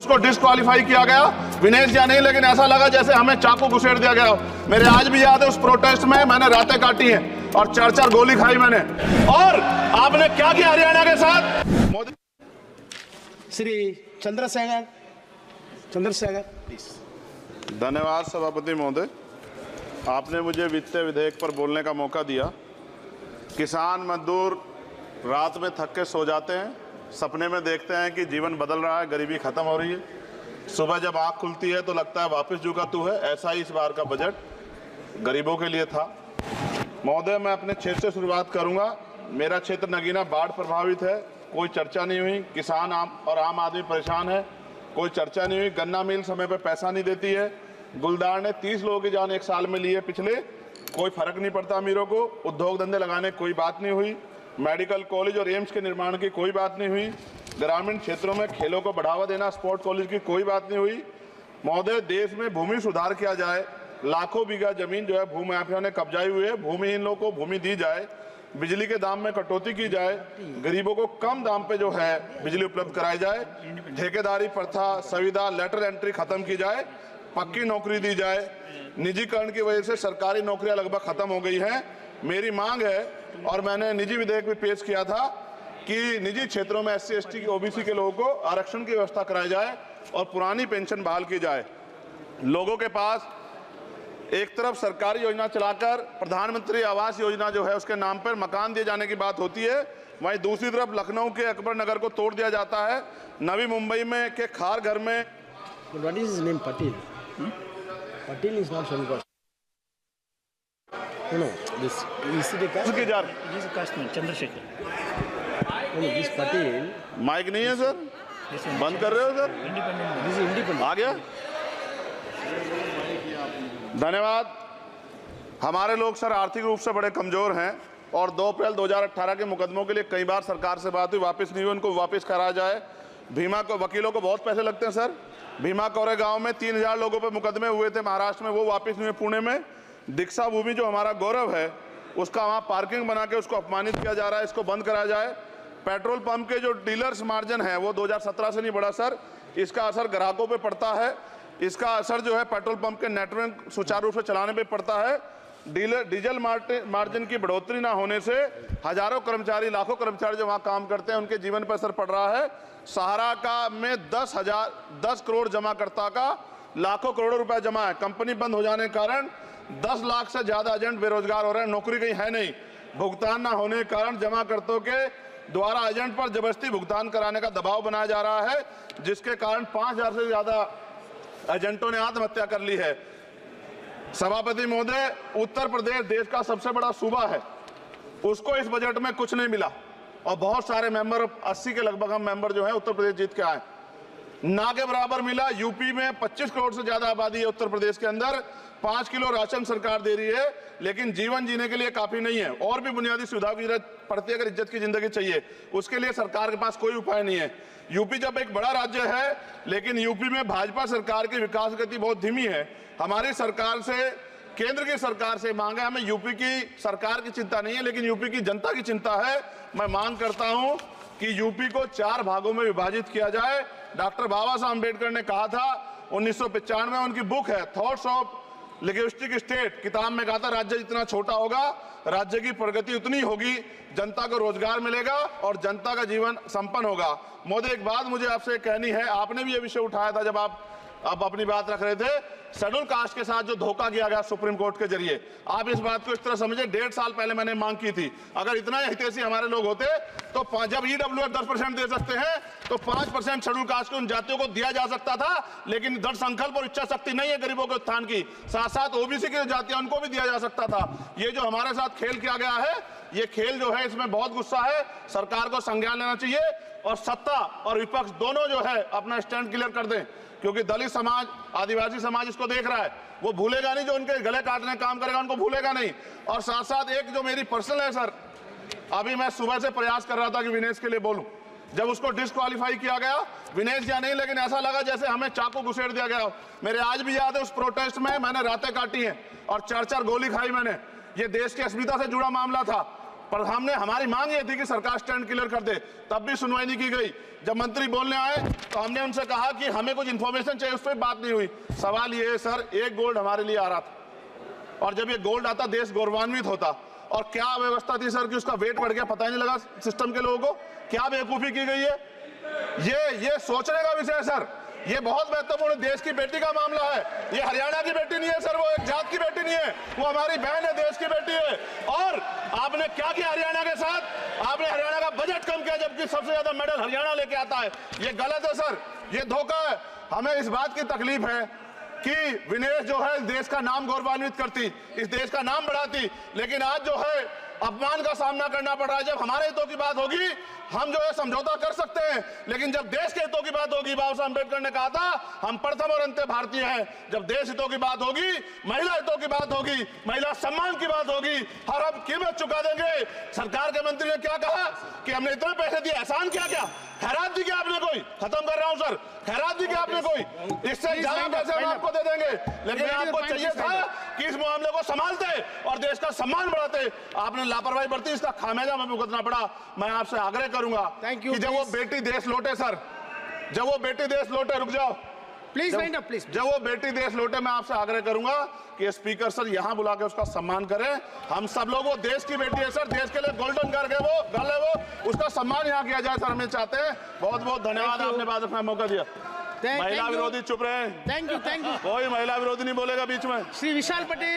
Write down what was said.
को डिस्क्वालीफाई किया गया, विनेश या नहीं, लेकिन ऐसा लगा जैसे हमें चाकू घुसेड़ दिया गया। मेरे आज भी याद है उस प्रोटेस्ट में मैंने रातें काटी हैं और 4-4 गोली खाई मैंने। और आपने क्या किया हरियाणा के साथ? मोदी श्री चंद्रशेखर प्लीज। धन्यवाद सभापति महोदय, आपने मुझे वित्तीय विधेयक पर बोलने का मौका दिया। किसान मजदूर रात में थक के सो जाते हैं, सपने में देखते हैं कि जीवन बदल रहा है, गरीबी खत्म हो रही है। सुबह जब आँख खुलती है तो लगता है वापस झुका तू है। ऐसा ही इस बार का बजट गरीबों के लिए था। महोदय, मैं अपने क्षेत्र से शुरुआत करूंगा। मेरा क्षेत्र नगीना बाढ़ प्रभावित है, कोई चर्चा नहीं हुई। किसान आम आदमी परेशान है, कोई चर्चा नहीं हुई। गन्ना मिल समय पर पैसा नहीं देती है। गुलदार ने 30 लोगों की जान एक साल में ली है पिछले, कोई फर्क नहीं पड़ता अमीरों को। उद्योग धंधे लगाने कोई बात नहीं हुई। मेडिकल कॉलेज और एम्स के निर्माण की कोई बात नहीं हुई। ग्रामीण क्षेत्रों में खेलों को बढ़ावा देना, स्पोर्ट कॉलेज की कोई बात नहीं हुई। महोदय, देश में भूमि सुधार किया जाए। लाखों बीघा जमीन जो है भूमाफिया ने कब्जाई हुई है, भूमिहीन लोगों को भूमि दी जाए। बिजली के दाम में कटौती की जाए। गरीबों को कम दाम पे जो है बिजली उपलब्ध कराई जाए। ठेकेदारी प्रथा, संविदा, लेटर एंट्री खत्म की जाए। पक्की नौकरी दी जाए। निजीकरण की वजह से सरकारी नौकरियां लगभग खत्म हो गई हैं। मेरी मांग है, और मैंने निजी विधेयक भी पेश किया था, कि निजी क्षेत्रों में SC ST की OBC के लोगों को आरक्षण की व्यवस्था कराई जाए और पुरानी पेंशन बहाल की जाए। लोगों के पास एक तरफ सरकारी योजना चलाकर प्रधानमंत्री आवास योजना जो है उसके नाम पर मकान दिए जाने की बात होती है, वहीं दूसरी तरफ लखनऊ के अकबर नगर को तोड़ दिया जाता है। नवी मुंबई में के खार घर में What is his name? Patil. Patil is not Shankar. No, this is the caste. उसकी जा This is Castman, Chandrasekhar. No, this Patil. Mic नहीं है सर, This one, बंद कर रहे हो sir? independent. This is independent. आ गया। धन्यवाद। हमारे लोग सर आर्थिक रूप से बड़े कमजोर हैं और 2 अप्रैल 2018 के मुकदमों के लिए कई बार सरकार से बात हुई, वापस नहीं हुई। उनको वापस कराया जाए। भीमा को वकीलों को बहुत पैसे लगते हैं सर। भीमा कोरे गांव में 3000 लोगों पे मुकदमे हुए थे महाराष्ट्र में, वो वापस नहीं हुए। पुणे में दीक्षा भूमि जो हमारा गौरव है उसका वहाँ पार्किंग बना के उसको अपमानित किया जा रहा है, इसको बंद कराया जाए। पेट्रोल पंप के जो डीलर्स मार्जिन है वो 2017 से नहीं बढ़ा सर, इसका असर ग्राहकों पे पड़ता है। इसका असर जो है पेट्रोल पंप के नेटवर्क सुचारू रूप से चलाने पे पड़ता है। डीजल मार्जिन की बढ़ोतरी ना होने से हजारों कर्मचारी, लाखों कर्मचारी जो वहाँ काम करते हैं उनके जीवन पर असर पड़ रहा है। सहारा का में 10 करोड़ जमाकर्ता का लाखों करोड़ों रुपए जमा है। कंपनी बंद हो जाने के कारण 10 लाख से ज्यादा एजेंट बेरोजगार हो रहे हैं, नौकरी कहीं है नहीं। भुगतान ना होने के कारण जमाकर्ताओं के द्वारा एजेंट पर जबरदस्ती भुगतान कराने का दबाव बनाया जा रहा है, जिसके कारण 5000 से ज्यादा एजेंटों ने आत्महत्या कर ली है। सभापति महोदय, उत्तर प्रदेश देश का सबसे बड़ा सूबा है, उसको इस बजट में कुछ नहीं मिला और बहुत सारे मेंबर, 80 के लगभग हम मेंबर जो है उत्तर प्रदेश जीत के आए, ना के बराबर मिला। यूपी में 25 करोड़ से ज्यादा आबादी है उत्तर प्रदेश के अंदर, 5 किलो राशन सरकार दे रही है, लेकिन जीवन जीने के लिए काफी नहीं है। और भी बुनियादी सुविधाओं की जरूरत पड़ती है। अगर इज्जत की जिंदगी चाहिए उसके लिए सरकार के पास कोई उपाय नहीं है। यूपी जब एक बड़ा राज्य है, लेकिन यूपी में भाजपा सरकार की विकास गति बहुत धीमी है। हमारी सरकार से, केंद्र की सरकार से मांग है, हमें यूपी की सरकार की चिंता नहीं है, लेकिन यूपी की जनता की चिंता है। मैं मांग करता हूं कि यूपी को 4 भागों में विभाजित किया जाए। डॉक्टर बाबा साहब अम्बेडकर ने कहा था 1995 में, उनकी बुक है थॉट्स ऑफ लिंग्विस्टिक स्टेट, किताब में कहा था राज्य जितना छोटा होगा राज्य की प्रगति उतनी होगी, जनता को रोजगार मिलेगा और जनता का जीवन संपन्न होगा। मोदी, एक बात मुझे आपसे कहनी है, आपने भी ये विषय उठाया था जब आप अपनी बात रख रहे थे, शेड्यूल कास्ट के साथ जो धोखा किया गया सुप्रीम कोर्ट के जरिए, आप इस बात को इस तरह समझे, 1.5 साल पहले मैंने मांग की थी, अगर इतना हितैषी हमारे लोग होते तो जब EWF 10% दे सकते हैं तो 5% शेड्यूल कास्ट के उन जातियों को दिया जा सकता था, लेकिन दृढ़ संकल्प और इच्छा शक्ति नहीं है गरीबों के उत्थान की। साथ साथ OBC की जातियां उनको भी दिया जा सकता था। ये जो हमारे साथ खेल किया गया है, ये खेल जो है इसमें बहुत गुस्सा है, सरकार को संज्ञान लेना चाहिए और सत्ता और विपक्ष दोनों जो है अपना स्टैंड क्लियर कर दें, क्योंकि दलित समाज, आदिवासी समाज इसको देख रहा है, वो भूलेगा नहीं, जो उनके गले काटने का काम करेगा उनको भूलेगा नहीं। और साथ साथ एक जो मेरी पर्सनल है सर, अभी मैं सुबह से प्रयास कर रहा था कि विनेश के लिए बोलूं, जब उसको डिस्क्वालीफाई किया गया, विनेश या नहीं, लेकिन ऐसा लगा जैसे हमें चाकू घुसेड़ दिया गया। मेरे आज भी याद है उस प्रोटेस्ट में मैंने रातें काटी हैं और 4-4 गोली खाई मैंने। ये देश की अस्मिता से जुड़ा मामला था। पर हमने हमारी मांग ये थी कि सरकार स्टैंड क्लियर कर दे, तब भी सुनवाई नहीं की गई। जब मंत्री बोलने आए तो हमने उनसे कहा कि हमें कुछ इन्फॉर्मेशन चाहिए, उस पर बात नहीं हुई। सवाल ये है सर, एक गोल्ड हमारे लिए आ रहा था और जब ये गोल्ड आता देश गौरवान्वित होता, और क्या व्यवस्था थी सर कि उसका वेट बढ़ गया, पता ही नहीं लगा सिस्टम के लोगों को। क्या बेवकूफी की गई है, ये सोचने का विषय है सर। ये बहुत महत्वपूर्ण देश की बेटी का मामला है। ये हरियाणा की बेटी नहीं है सर, वो एक जात की बेटी नहीं है, वो हमारी बहन है, देश की बेटी है। और आपने क्या किया हरियाणा के साथ? आपने हरियाणा का बजट कम किया, जबकि सबसे ज्यादा मेडल हरियाणा लेके आता है। ये गलत है सर, ये धोखा है। हमें इस बात की तकलीफ है कि विनेश जो है देश का नाम गौरवान्वित करती, इस देश का नाम बढ़ाती, लेकिन आज जो है अपमान का सामना करना पड़ रहा है। जब हमारे हितों की बात होगी हम जो है समझौता कर सकते हैं, लेकिन जब देश के हितों की बात होगी, बाबा साहब अम्बेडकर ने कहा था हम प्रथम और अंत्य भारतीय हैं। जब देश हितों की बात होगी, महिला हितों की बात होगी, महिला सम्मान की बात होगी, हर हम कीमत चुका देंगे। सरकार के मंत्री ने क्या कहा कि हमने इतने पैसे दिए, एहसान किया क्या? खैरात दी क्या आपने कोई? खत्म कर रहा हूं सर, खैरात दी क्या आपने कोई? इससे ज्यादा पैसे हम आपको दे देंगे, लेकिन आपको चाहिए था कि इस मामले को संभालते और देश का सम्मान बढ़ाते। आपने लापरवाही बरती, इसका खामियाजा हमें भुगतना पड़ा। मैं आपसे आग्रह करूंगा कि जब वो बेटी देश लौटे सर, जब वो बेटी देश लौटे, रुक जाओ प्लीज वाइंड अप प्लीज। जब वो बेटी देश लौटे, मैं आपसे आग्रह करूंगा कि स्पीकर सर यहां बुला के उसका सम्मान करें। हम सब लोग, वो देश की बेटी है सर, देश के लिए गोल्डन गर्ल है वो, गर्ल है वो, उसका सम्मान यहां किया जाए सर, हमें चाहते हैं। बहुत बहुत धन्यवाद, आपने बात रखने का मौका दिया। महिला विरोधी चुप रहे। थैंक यू कोई महिला विरोधी नहीं बोलेगा बीच में। श्री विशाल पटेल।